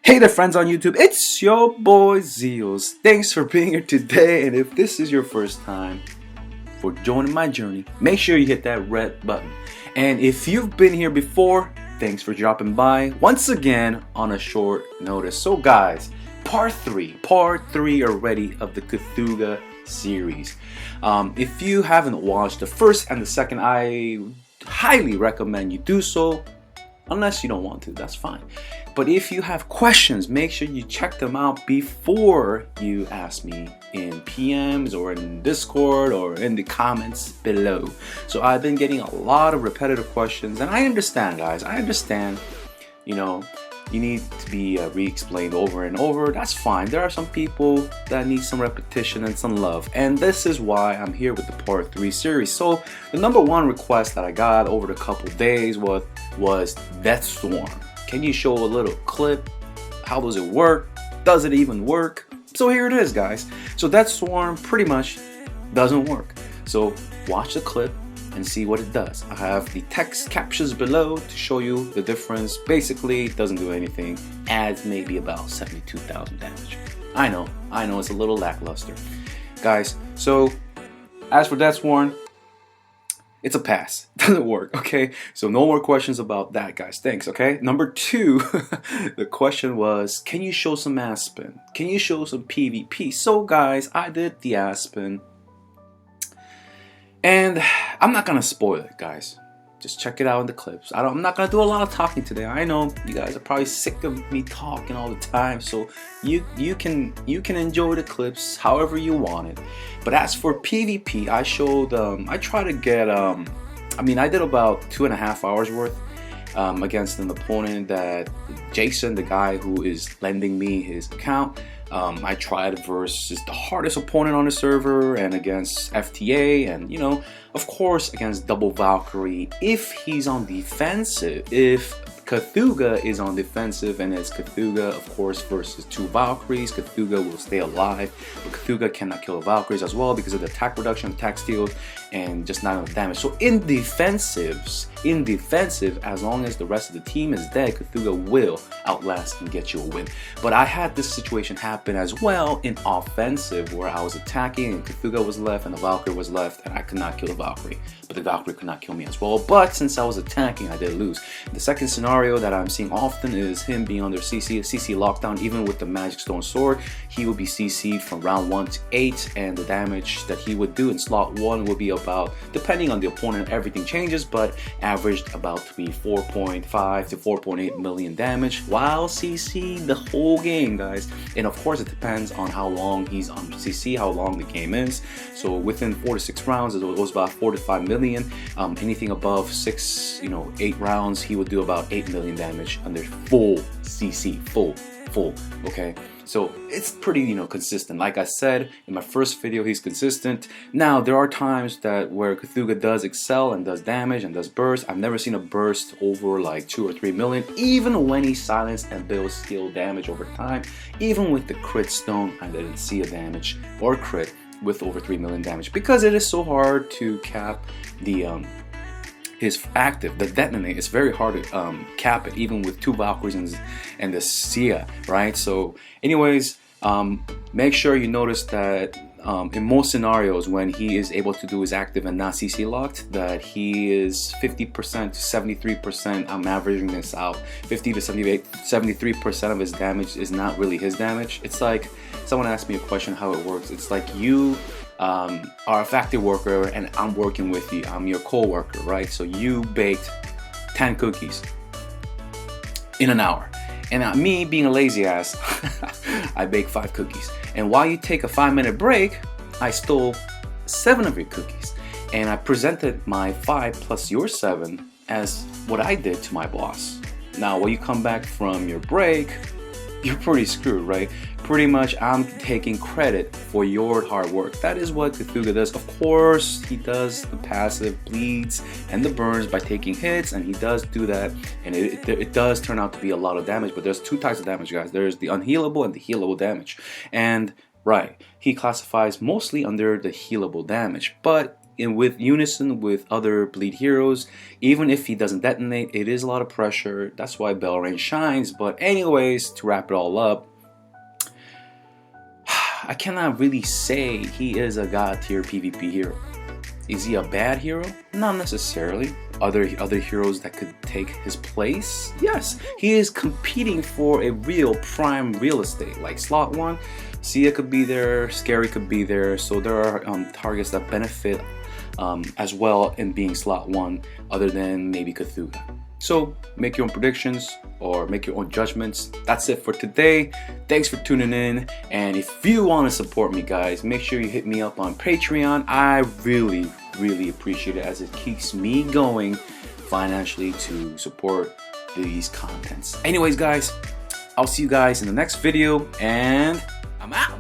Hey there friends on YouTube, it's your boy Zeals. Thanks for being here today, and if this is your first time for joining my journey, make sure you hit that red button. And if you've been here before, thanks for dropping by once again on a short notice. So guys, part 3 already of the Cthugha series. If you haven't watched the first and the second, I highly recommend you do so. Unless you don't want to, that's fine. But if you have questions, make sure you check them out before you ask me in PMs or in Discord or in the comments below. So I've been getting a lot of repetitive questions, and I understand, guys. I understand, you know, you need to be re-explained over and over. That's fine. There are some people that need some repetition and some love, and this is why I'm here with the part 3 series. So the number one request that I got over the couple days was Deathsworn. Can you show a little clip? How does it work? Does it even work? So here it is, guys. So Deathsworn pretty much doesn't work. So watch the clip and see what it does. I have the text captions below to show you the difference. Basically, it doesn't do anything. Adds maybe about 72,000 damage. I know, it's a little lackluster. Guys, so as for Deathsworn, it's a pass. Doesn't work, okay? So no more questions about that, guys. Thanks, okay? Number 2, the question was, can you show some Aspen? Can you show some PvP? So guys, I did the Aspen. And I'm not gonna spoil it, guys. Just check it out in the clips. I'm not gonna do a lot of talking today. I know you guys are probably sick of me talking all the time, so you can enjoy the clips however you want it. But as for PvP, I showed I try to get I did about 2.5 hours worth against an opponent that Jason, the guy who is lending me his account. I tried versus the hardest opponent on the server and against FTA, and you know, of course against double Valkyrie if he's on defensive. If Cthugha is on defensive and it's Cthugha, of course, versus 2 Valkyries, Cthugha will stay alive, but Cthugha cannot kill the Valkyries as well because of the attack reduction, attack steal, and just not enough damage. So in defensive, as long as the rest of the team is dead, Cthugha will outlast and get you a win. But I had this situation happen as well in offensive where I was attacking and Cthugha was left and the Valkyrie was left and I could not kill the Valkyrie, but the Valkyrie could not kill me as well. But since I was attacking, I did lose. The second scenario that I'm seeing often is him being under CC lockdown. Even with the Magic Stone Sword, he will be CC'd from round 1 to 8, and the damage that he would do in slot 1 will be about, depending on the opponent, everything changes, but averaged about to be 4.5 to 4.8 million damage while CC the whole game, guys. And of course it depends on how long he's on CC, how long the game is. So within 4 to 6 rounds it goes about 4 to 5 million. Anything above 6, 8 rounds, he would do about 8 million damage under full CC, full, okay? So it's pretty, consistent. Like I said in my first video, he's consistent. Now there are times where Cthugha does excel and does damage and does burst. I've never seen a burst over like 2 or 3 million, even when he silenced and builds skill damage over time. Even with the crit stone, I didn't see a damage or crit with over 3 million damage because it is so hard to cap the his active, the detonate. It's very hard to cap it even with 2 Valkyries and the Sia, right? So anyways, make sure you notice that in most scenarios when he is able to do his active and not CC locked, that he is 50% to 73%. I'm averaging this out. 50 to 73% of his damage is not really his damage. It's like someone asked me a question how it works. It's like you are a factory worker and I'm working with you. I'm your co-worker, right? So you baked 10 cookies in an hour, and me being a lazy ass, I baked 5 cookies. And while you take a 5-minute break, I stole 7 of your cookies, and I presented my 5 plus your 7 as what I did to my boss. Now when you come back from your break, you're pretty screwed, right? Pretty much I'm taking credit for your hard work. That is what Cthugha does. Of course, he does the passive bleeds and the burns by taking hits, and he does do that, and it does turn out to be a lot of damage. But there's 2 types of damage, guys. There's the unhealable and the healable damage. And right, he classifies mostly under the healable damage, but with unison with other bleed heroes. Even if he doesn't detonate, it is a lot of pressure. That's why Belrain shines. But anyways, to wrap it all up, I cannot really say he is a god tier PvP hero. Is he a bad hero? Not necessarily. Other heroes that could take his place? Yes. He is competing for a real prime real estate, like slot 1. Sia could be there, Scary could be there, so there are targets that benefit as well in being slot 1 other than maybe Cthugha. So make your own predictions or make your own judgments. That's it for today. Thanks for tuning in, and if you want to support me, guys, make sure you hit me up on Patreon. I really appreciate it, as it keeps me going financially to support these contents. Anyways, guys, I'll see you guys in the next video, and I'm out.